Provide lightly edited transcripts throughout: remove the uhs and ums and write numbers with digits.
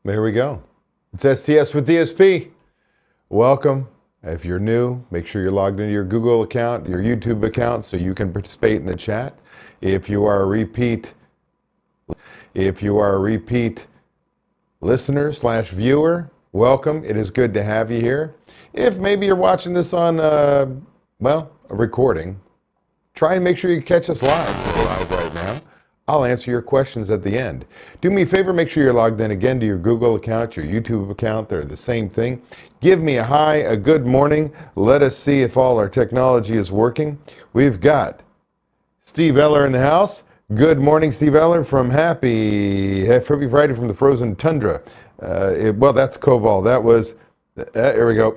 There we go. It's STS with DSP. Welcome. If you're new, make sure you're logged into your Google account, your YouTube account, so you can participate in the chat. If you are a repeat listener slash viewer, welcome. It is good to have you here. If maybe you're watching this on, a recording, try and make sure you catch us live. We're live right now. I'll answer your questions at the end. Do me a favor, make sure you're logged in again to your Google account, your YouTube account. They're the same thing. Give me a hi, a good morning. Let us see if all our technology is working. We've got Steve Eller in the house. Good morning, Steve Eller from Happy Friday from the frozen tundra. That's Koval. That was, here we go.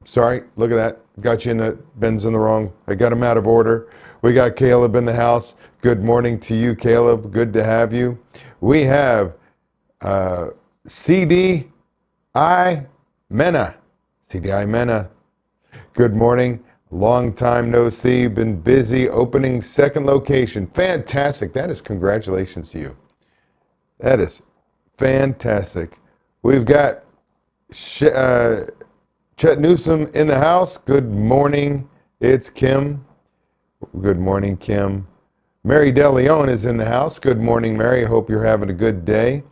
Sorry, look at that. Got you in the, Ben's in the wrong. I got him out of order. We got Caleb in the house. Good morning to you, Caleb. Good to have you. We have CDI Mena. CDI Mena. Good morning. Long time no see. Been busy opening second location. Fantastic. That is congratulations to you. That is fantastic. We've got Chet Newsom in the house. Good morning. It's Kim. Good morning, Kim. Mary DeLeon is in the house. Good morning, Mary. I hope you're having a good day.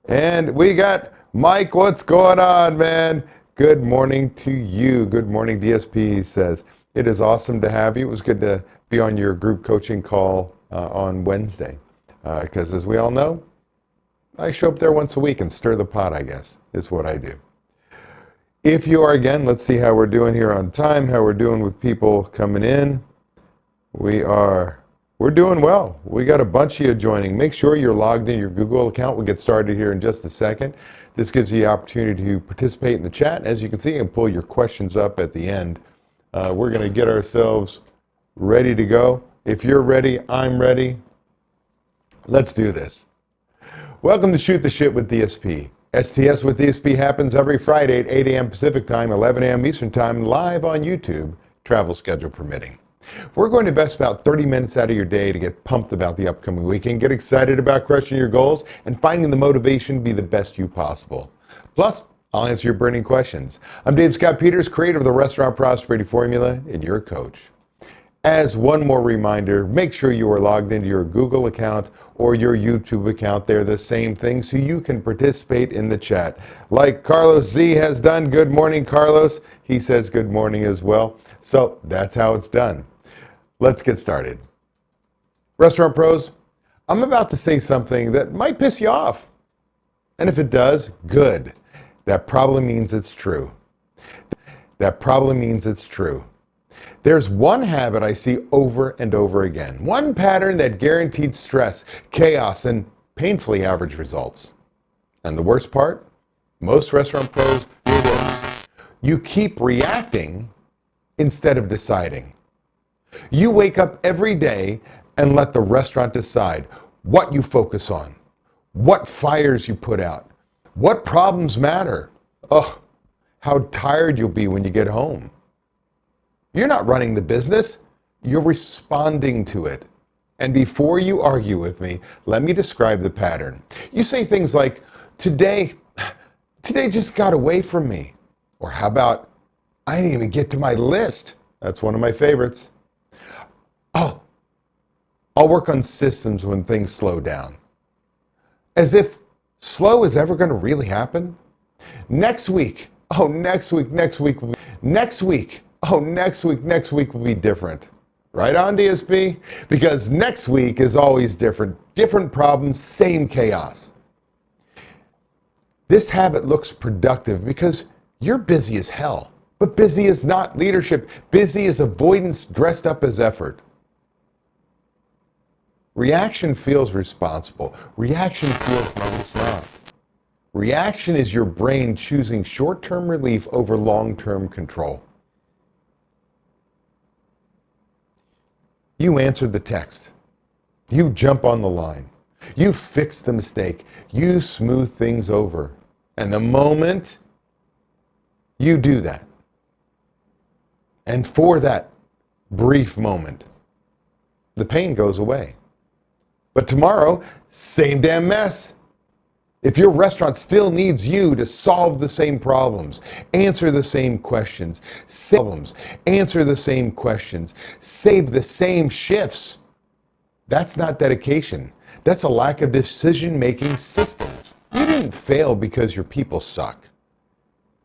And we got Mike. What's going on, man? Good morning to you. Good morning, DSP, he says. It is awesome to have you. It was good to be on your group coaching call on Wednesday. Because as we all know, I show up there once a week and stir the pot, I guess, is what I do. If you are, again, let's see how we're doing here on time, how we're doing with people coming in. We're doing well. We got a bunch of you joining. Make sure you're logged in your Google account. We'll get started here in just a second. This gives you the opportunity to participate in the chat. As you can see, you can pull your questions up at the end. We're going to get ourselves ready to go. If you're ready, I'm ready. Let's do this. Welcome to Shoot the Shit with DSP. STS with DSP happens every Friday at 8 a.m. Pacific Time, 11 a.m. Eastern Time, live on YouTube, travel schedule permitting. We're going to invest about 30 minutes out of your day to get pumped about the upcoming weekend, get excited about crushing your goals, and finding the motivation to be the best you possible. Plus, I'll answer your burning questions. I'm Dave Scott Peters, creator of the Restaurant Prosperity Formula, and your coach. As one more reminder, make sure you are logged into your Google account or your YouTube account. They're the same thing, so you can participate in the chat. Like Carlos Z has done. Good morning, Carlos. He says good morning as well. So that's how it's done. Let's get started. Restaurant pros, I'm about to say something that might piss you off. And if it does, good. That probably means it's true. There's one habit I see over and over again. One pattern that guaranteed stress, chaos, and painfully average results. And the worst part? Most restaurant pros do this. You keep reacting instead of deciding. You wake up every day and let the restaurant decide what you focus on, what fires you put out, what problems matter. Oh, how tired you'll be when you get home. You're not running the business, you're responding to it. And before you argue with me, let me describe the pattern. You say things like, today just got away from me. Or how about, I didn't even get to my list. That's one of my favorites. Oh, I'll work on systems when things slow down. As if slow is ever going to really happen. Next week will be different. Right on, DSP? Because next week is always different. Different problems, same chaos. This habit looks productive because you're busy as hell. But busy is not leadership. Busy is avoidance dressed up as effort. Reaction feels responsible. Reaction feels like it's not. Reaction is your brain choosing short-term relief over long-term control. You answered the text. You jump on the line. You fix the mistake. You smooth things over. And the moment you do that, and for that brief moment, the pain goes away. But tomorrow, same damn mess. If your restaurant still needs you to solve the same problems, answer the same questions, answer the same questions, save the same shifts, that's not dedication. That's a lack of decision-making systems. You didn't fail because your people suck.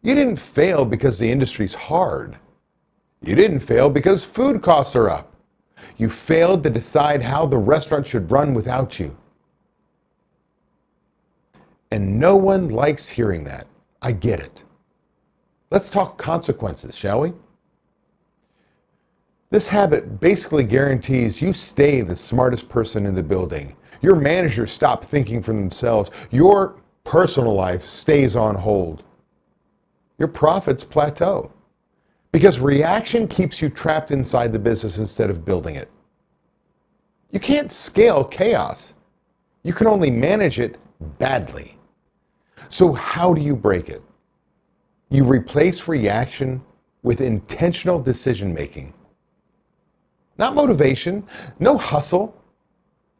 You didn't fail because the industry's hard. You didn't fail because food costs are up. You failed to decide how the restaurant should run without you. And no one likes hearing that. I get it. Let's talk consequences, shall we? This habit basically guarantees you stay the smartest person in the building. Your managers stop thinking for themselves. Your personal life stays on hold. Your profits plateau. Because reaction keeps you trapped inside the business instead of building it. You can't scale chaos. You can only manage it badly. So how do you break it? You replace reaction with intentional decision making. Not motivation, no hustle,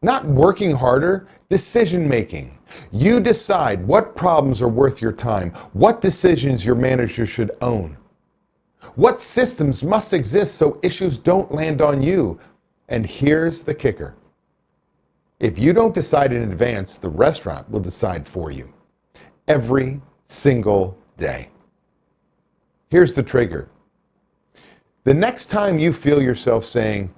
not working harder, decision making. You decide what problems are worth your time, what decisions your manager should own, what systems must exist so issues don't land on you. And here's the kicker. If you don't decide in advance, the restaurant will decide for you. Every single day. Here's the trigger. The next time you feel yourself saying,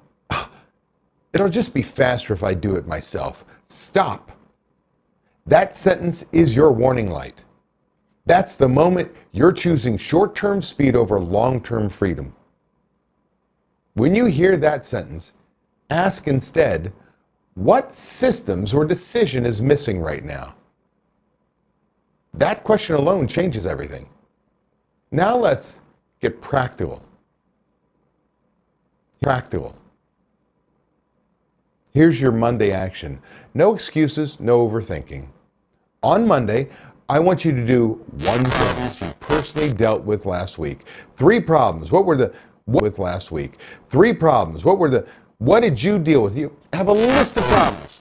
it'll just be faster if I do it myself, stop. That sentence is your warning light. That's the moment you're choosing short-term speed over long-term freedom. When you hear that sentence, ask instead, what systems or decision is missing right now? That question alone changes everything. Now let's get practical. Here's your Monday action. No excuses, no overthinking. On Monday, I want you to do one thing that you personally dealt with last week. 3 problems. What did you deal with? You have a list of problems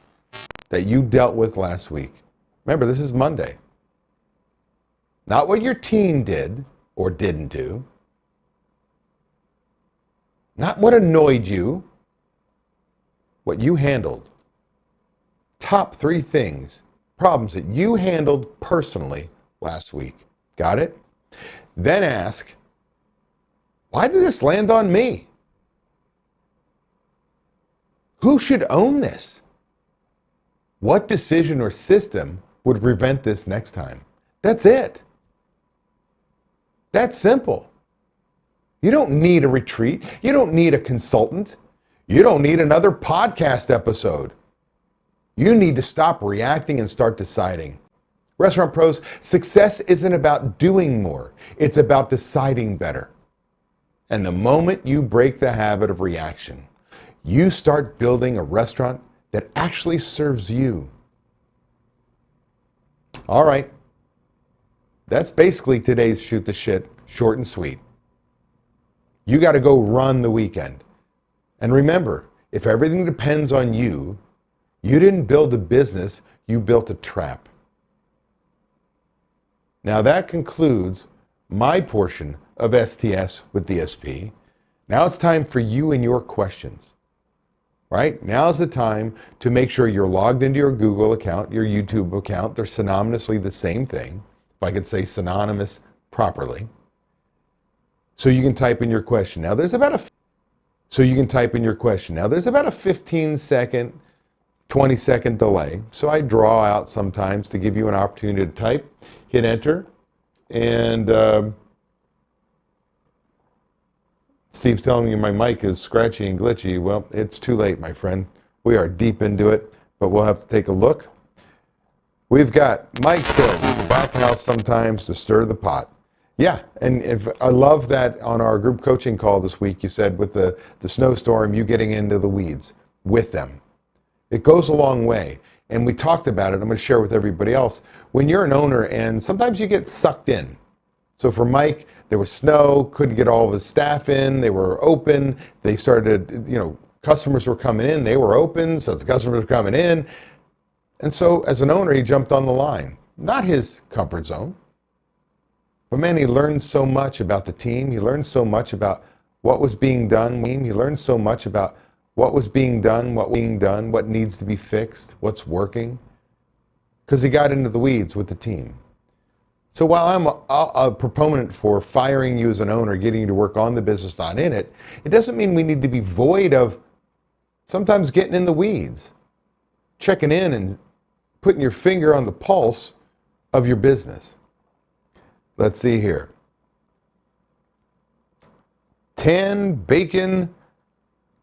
that you dealt with last week. Remember, this is Monday. Not what your team did or didn't do. Not what annoyed you. What you handled. Top 3 things, problems that you handled personally last week. Got it? Then ask, why did this land on me? Who should own this? What decision or system would prevent this next time? That's it. That's simple. You don't need a retreat. You don't need a consultant. You don't need another podcast episode. You need to stop reacting and start deciding. Restaurant pros, success isn't about doing more. It's about deciding better. And the moment you break the habit of reaction, you start building a restaurant that actually serves you. All right. That's basically today's Shoot the Shit, short and sweet. You got to go run the weekend. And remember, if everything depends on you, you didn't build a business, you built a trap. Now that concludes my portion of STS with DSP. Now it's time for you and your questions. Right? Now's the time to make sure you're logged into your Google account, your YouTube account. They're synonymously the same thing, if I could say synonymous properly. So you can type in your question. Now there's about a 15-second, 20-second delay. So I draw out sometimes to give you an opportunity to type, hit enter, and Steve's telling me my mic is scratchy and glitchy. Well, it's too late, my friend. We are deep into it, but we'll have to take a look. We've got Mike says, the back house sometimes to stir the pot. Yeah, and I love that on our group coaching call this week, you said with the snowstorm, you getting into the weeds with them. It goes a long way. And we talked about it. I'm going to share with everybody else. When you're an owner and sometimes you get sucked in. So for Mike, there was snow, couldn't get all of his staff in. They were open. They started, customers were coming in. They were open, so the customers were coming in. And so as an owner, he jumped on the line. not his comfort zone. But man, he learned so much about the team. He learned so much about what was being done. He learned so much about what was being done, what needs to be fixed, what's working, because he got into the weeds with the team. So while I'm a proponent for firing you as an owner, getting you to work on the business, not in it, it doesn't mean we need to be void of sometimes getting in the weeds, checking in and putting your finger on the pulse of your business. Let's see here. Tan bacon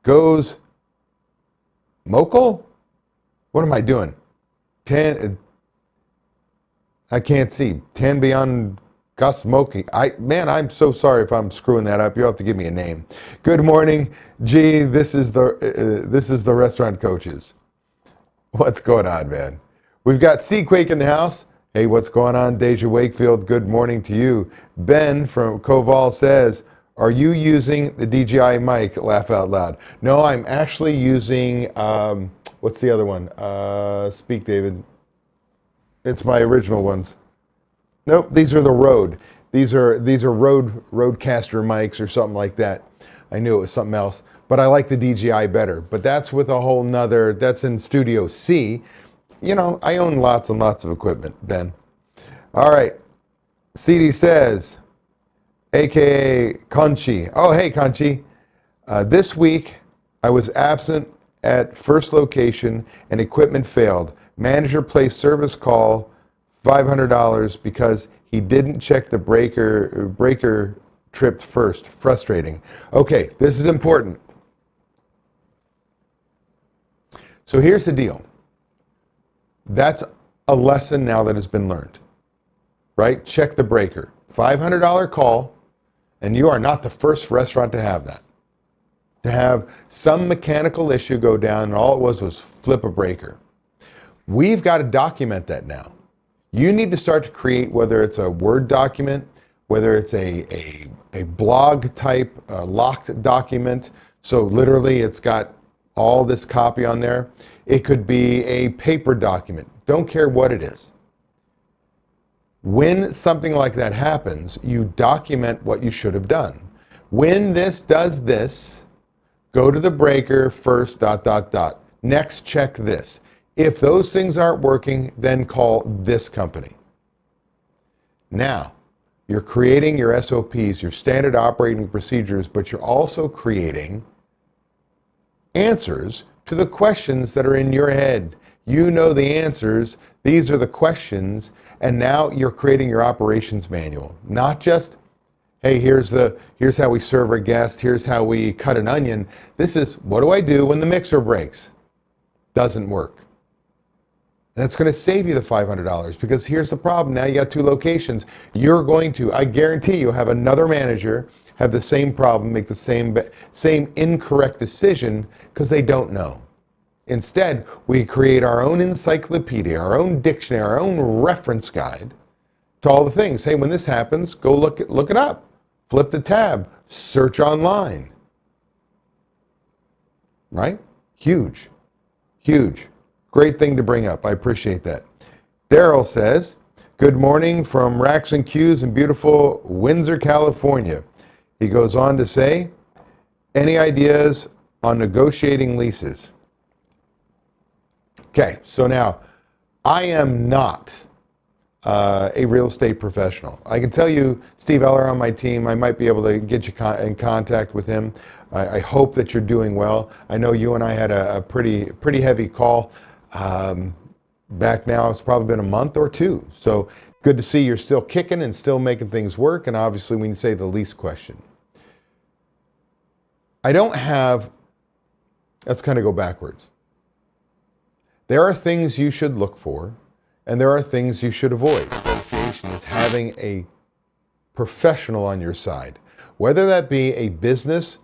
goes Mokel? What am I doing? I can't see. Tan beyond Gus smoking. I'm so sorry if I'm screwing that up. You'll have to give me a name. Good morning. Gee, this is the restaurant coaches. What's going on, man? We've got Seaquake in the house. Hey, what's going on, Deja Wakefield? Good morning to you. Ben from Koval says, are you using the DJI mic? Laugh out loud. No, I'm actually using, what's the other one? Speak, David. It's my original ones. Nope, these are the Rode. These are Rodecaster mics or something like that. I knew it was something else, but I like the DJI better. But that's with a whole nother, that's in Studio C. You know, I own lots and lots of equipment, Ben. All right. CD says, AKA Conchi. Oh, hey, Conchi. This week, I was absent at first location and equipment failed. Manager placed service call $500 because he didn't check the breaker tripped first. Frustrating. Okay, this is important. So here's the deal. That's a lesson now that has been learned, right? Check the breaker. $500 call, and you are not the first restaurant to have that. To have some mechanical issue go down, and all it was flip a breaker. We've got to document that now. You need to start to create, whether it's a Word document, whether it's a blog type locked document, so literally it's got all this copy on there. It could be a paper document. Don't care what it is. When something like that happens, you document what you should have done. When this does this, go to the breaker first, ... Next, check this. If those things aren't working, then call this company. Now, you're creating your SOPs, your standard operating procedures, but you're also creating answers to the questions that are in your head. You know the answers, these are the questions, and now you're creating your operations manual. Not just, hey, here's how we serve our guests, here's how we cut an onion. This is, what do I do when the mixer breaks? Doesn't work. That's going to save you the $500 because here's the problem. Now you got 2 locations. You're going to, I guarantee you, have another manager have the same problem, make the same incorrect decision because they don't know. Instead, we create our own encyclopedia, our own dictionary, our own reference guide to all the things. Hey, when this happens, go look it up. Flip the tab. Search online. Right? Huge. Huge. Great thing to bring up. I appreciate that. Daryl says, good morning from Racks and Q's in beautiful Windsor, California. He goes on to say, any ideas on negotiating leases? Okay, so now, I am not a real estate professional. I can tell you, Steve Eller on my team, I might be able to get you in contact with him. I hope that you're doing well. I know you and I had a pretty heavy call back now. It's probably been a month or 2. So good to see you're still kicking and still making things work. And obviously, when you say the lease question, let's kind of go backwards. There are things you should look for, and there are things you should avoid. Negotiation is having a professional on your side, whether that be a business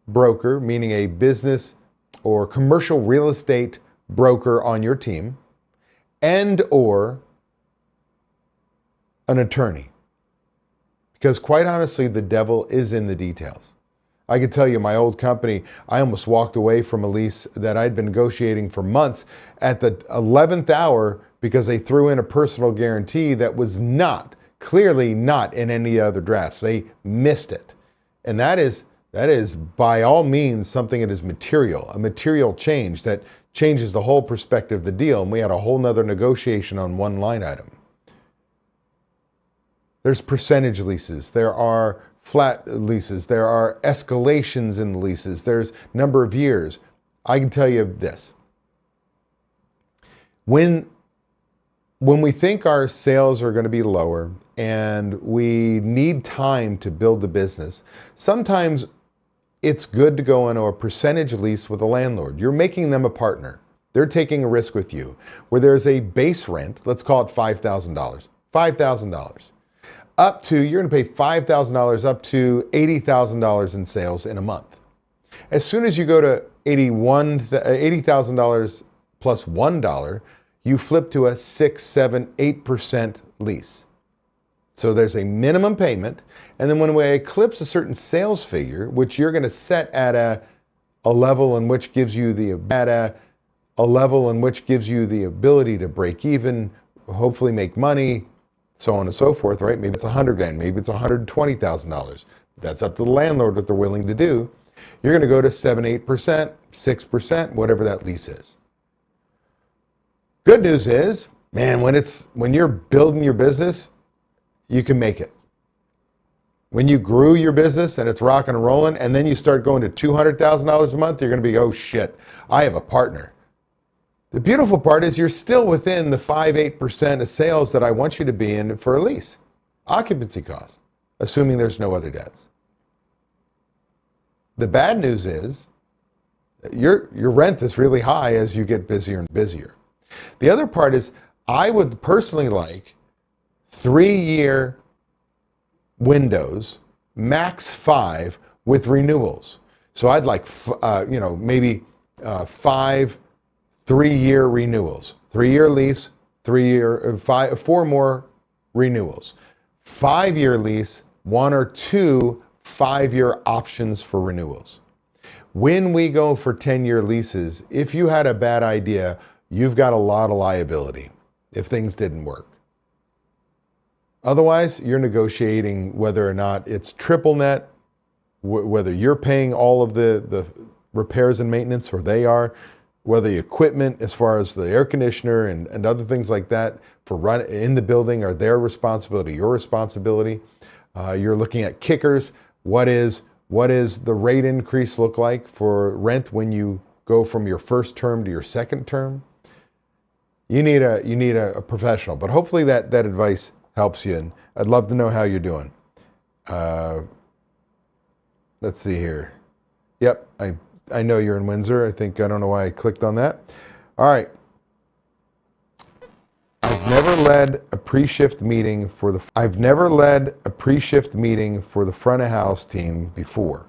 broker, meaning a business or commercial real estate broker on your team, and or an attorney. Because quite honestly, the devil is in the details. I can tell you, my old company, I almost walked away from a lease that I'd been negotiating for months at the 11th hour because they threw in a personal guarantee that was clearly not in any other drafts. They missed it. And that is by all means something that is material, a material change that changes the whole perspective of the deal. And we had a whole nother negotiation on one line item. There's percentage leases. There are flat leases. There are escalations in the leases. There's number of years. I can tell you this. When we think our sales are going to be lower and we need time to build the business, sometimes it's good to go into a percentage lease with a landlord. You're making them a partner. They're taking a risk with you. Where there's a base rent, let's call it $5,000. $5,000. Up to, you're going to pay $5,000 up to $80,000 in sales in a month. As soon as you go to $80,000 plus $1, you flip to a 6, 7, 8% lease. So there's a minimum payment, and then when we eclipse a certain sales figure, which you're going to set at a level in which gives you the ability to break even, hopefully make money, so on and so forth, right? Maybe it's $100,000, maybe it's $120,000. That's up to the landlord what they're willing to do. You're going to go to 7, 8%, 6%, whatever that lease is. Good news is, man, when you're building your business, you can make it. When you grew your business and it's rocking and rolling, and then you start going to $200,000 a month, you're going to be, oh shit, I have a partner. The beautiful part is you're still within the 5, 8% of sales that I want you to be in for a lease. Occupancy cost, assuming there's no other debts. The bad news is your rent is really high as you get busier and busier. The other part is I would personally like 3-year windows, max 5 with renewals. So I'd like, maybe 5 3-year renewals, 3-year lease, 4 more renewals, 5-year lease, 1 or 2 5-year options for renewals. When we go for 10-year leases, if you had a bad idea, you've got a lot of liability if things didn't work. Otherwise, you're negotiating whether or not it's triple net, whether you're paying all of the repairs and maintenance or they are, whether the equipment as far as the air conditioner and other things like that for run in the building are their responsibility, your responsibility. You're looking at kickers. What is the rate increase look like for rent when you go from your first term to your second term? You need a professional, but hopefully that advice helps you, and I'd love to know how you're doing. Let's see here. Yep, I know you're in Windsor. I don't know why I clicked on that. All right. I've never led a pre-shift meeting for the front of house team before,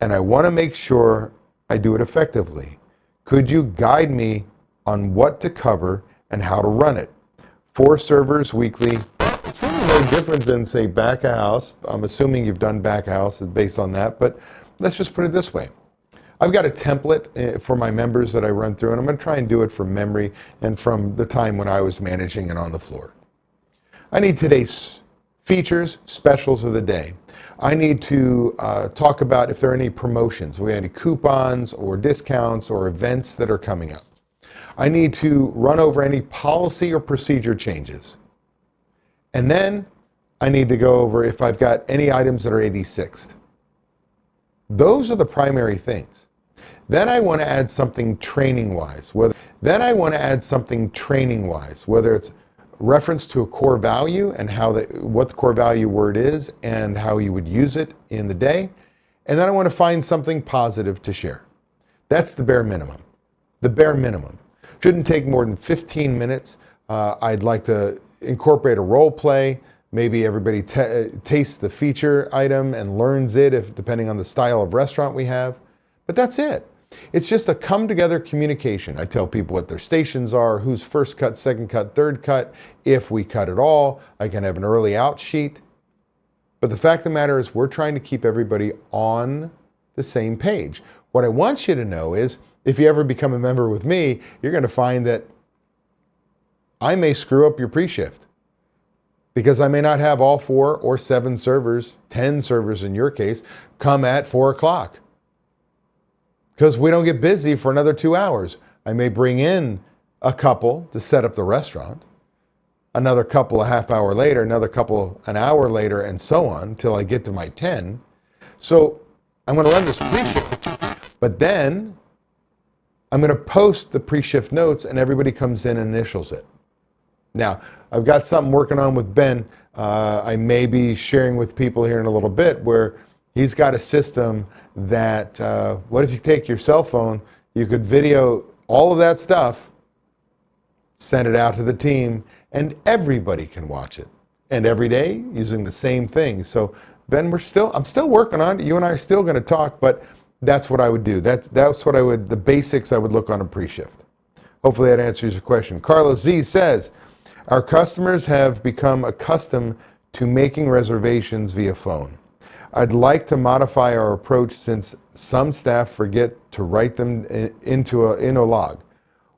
and I want to make sure I do it effectively. Could you guide me on what to cover and how to run it? 4 servers weekly. It's really no different than, say, back of house. I'm assuming you've done back of house based on that, but let's just put it this way. I've got a template for my members that I run through, and I'm going to try and do it from memory and from the time when I was managing and on the floor. I need today's features, specials of the day. I need to talk about if there are any promotions, we have any coupons or discounts or events that are coming up. I need to run over any policy or procedure changes. And then I need to go over if I've got any items that are 86th. Those are the primary things. Then I want to add something training-wise. Whether it's reference to a core value and what the core value word is and how you would use it in the day. And then I want to find something positive to share. That's the bare minimum. The bare minimum. Shouldn't take more than 15 minutes. I'd like to incorporate a role play. Maybe everybody tastes the feature item and learns it, depending on the style of restaurant we have. But that's it. It's just a come together communication. I tell people what their stations are, who's first cut, second cut, third cut. If we cut it all, I can have an early out sheet. But the fact of the matter is we're trying to keep everybody on the same page. What I want you to know is if you ever become a member with me, you're going to find that I may screw up your pre-shift because I may not have all 4 or 7 servers, 10 servers in your case, come at 4 o'clock because we don't get busy for another 2 hours. I may bring in a couple to set up the restaurant, another couple a half hour later, another couple an hour later, and so on until I get to my 10. So I'm going to run this pre-shift, but then I'm going to post the pre-shift notes and everybody comes in and initials it. Now, I've got something working on with Ben. I may be sharing with people here in a little bit where he's got a system that, what if you take your cell phone, you could video all of that stuff, send it out to the team, and everybody can watch it. And every day using the same thing. So Ben, I'm still working on it. You and I are still going to talk, but that's what I would do. That's what the basics I would look on a pre-shift. Hopefully that answers your question. Carlos Z says, our customers have become accustomed to making reservations via phone. I'd like to modify our approach since some staff forget to write them in a log.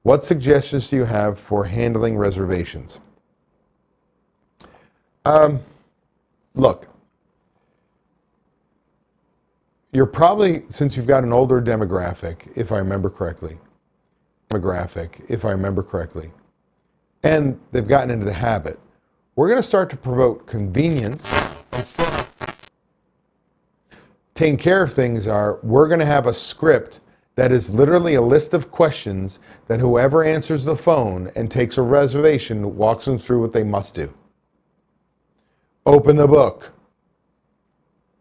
What suggestions do you have for handling reservations? Look, you're probably, since you've got an older demographic, if I remember correctly, and they've gotten into the habit, we're going to start to promote convenience instead of taking care of things. We're going to have a script that is literally a list of questions that whoever answers the phone and takes a reservation walks them through what they must do. Open the book.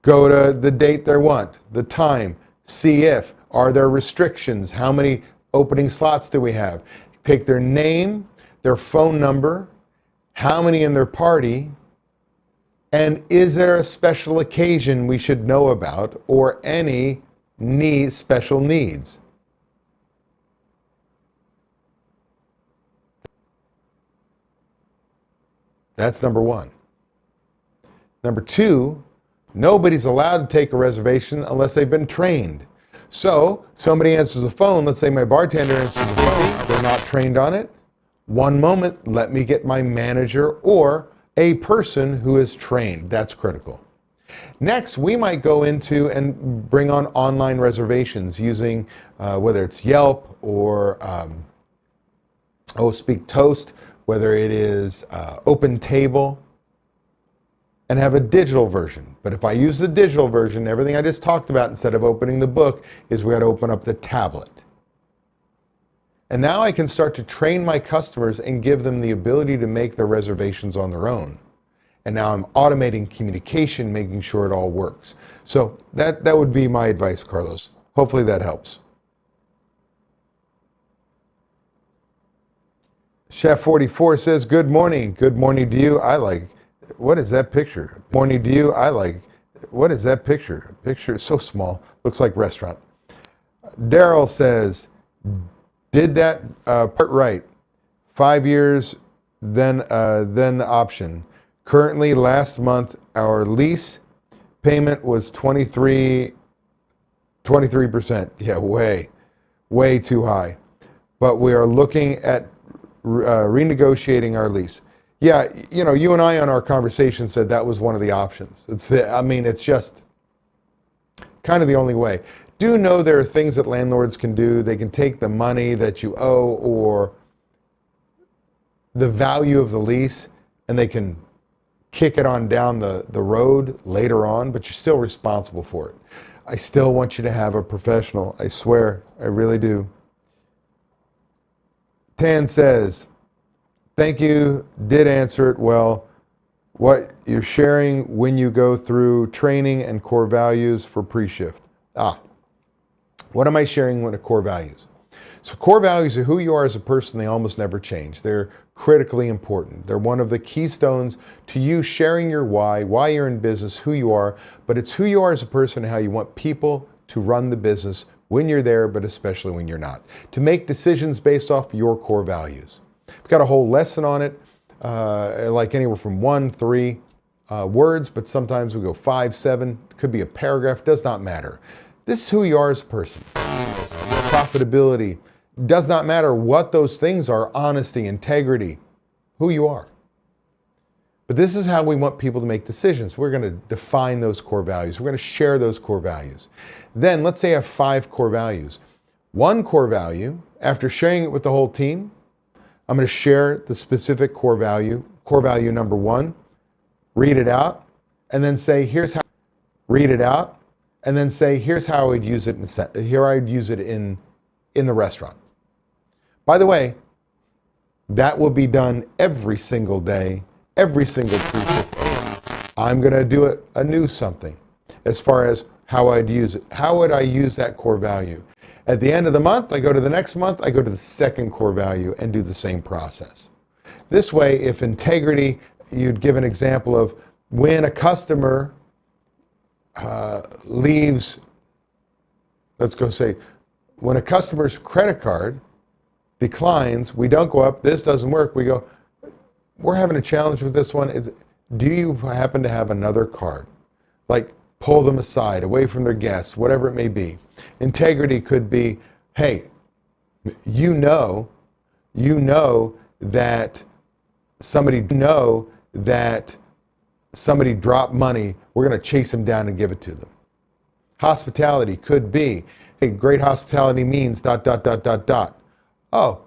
Go to the date they want, the time, see if, are there restrictions, how many opening slots do we have? Take their name, their phone number, how many in their party, and is there a special occasion we should know about or any special needs? That's number one. Number two, nobody's allowed to take a reservation unless they've been trained. So somebody answers the phone, let's say my bartender answers the phone, they're not trained on it. One moment, let me get my manager or a person who is trained. That's critical. Next, we might go into and bring on online reservations using whether it's Yelp or Speak Toast, whether it is Open Table, and have a digital version. But if I use the digital version, everything I just talked about instead of opening the book is we got to open up the tablet. And now I can start to train my customers and give them the ability to make their reservations on their own. And now I'm automating communication, making sure it all works. So that would be my advice, Carlos. Hopefully that helps. Chef 44 says, good morning. Good morning to you. What is that picture? Morning to you. What is that picture? Picture is so small. Looks like restaurant. Daryl says, did that part right. 5 years, then option. Currently, last month, our lease payment was 23%. Yeah, way too high. But we are looking at renegotiating our lease. Yeah, you and I on our conversation said that was one of the options. It's just kind of the only way. Do know there are things that landlords can do. They can take the money that you owe or the value of the lease, and they can kick it on down the road later on, but you're still responsible for it. I still want you to have a professional. I swear, I really do. Tan says, thank you, did answer it well. What you're sharing when you go through training and core values for pre-shift. What am I sharing with the core values? So core values are who you are as a person. They almost never change. They're critically important. They're one of the keystones to you sharing your why you're in business, who you are, but it's who you are as a person and how you want people to run the business when you're there, but especially when you're not. To make decisions based off your core values. We've got a whole lesson on it, like anywhere from 1, 3, words, but sometimes we go 5, 7. It could be a paragraph, does not matter. This is who you are as a person. Profitability, does not matter what those things are, honesty, integrity, who you are. But this is how we want people to make decisions. We're going to define those core values. We're going to share those core values. Then let's say I have 5 core values. One core value, after sharing it with the whole team, I'm going to share the specific core value number 1, read it out, and then say, here's how, read it out, and then say, here's how I'd use it in the restaurant. By the way, that will be done every single day, every single 3-5. I'm going to do a new something as far as how I'd use it. How would I use that core value? At the end of the month, I go to the next month, I go to the second core value and do the same process. This way, if integrity, you'd give an example of when a customer leaves, let's go say, when a customer's credit card declines, we don't go up, this doesn't work, we go, we're having a challenge with this one. Do you happen to have another card? Like, pull them aside, away from their guests, whatever it may be. Integrity could be, hey, you know that somebody dropped money, we're going to chase them down and give it to them. Hospitality could be, hey, great hospitality means ... Oh,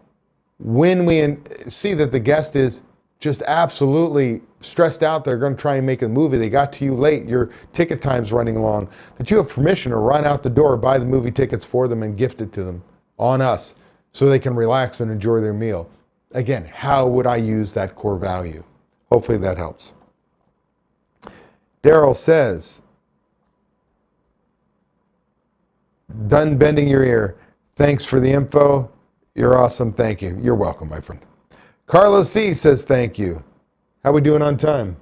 when we see that the guest is just absolutely stressed out, they're going to try and make a movie, they got to you late, your ticket time's running long, that you have permission to run out the door, buy the movie tickets for them and gift it to them on us so they can relax and enjoy their meal. Again, how would I use that core value? Hopefully that helps. Daryl says, done bending your ear. Thanks for the info. You're awesome. Thank you. You're welcome, my friend. Carlos C. says thank you. How we doing on time?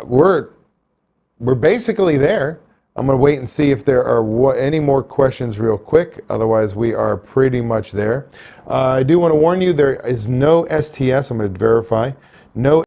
We're basically there. I'm going to wait and see if there are any more questions real quick. Otherwise, we are pretty much there. I do want to warn you, there is no STS. I'm going to verify. No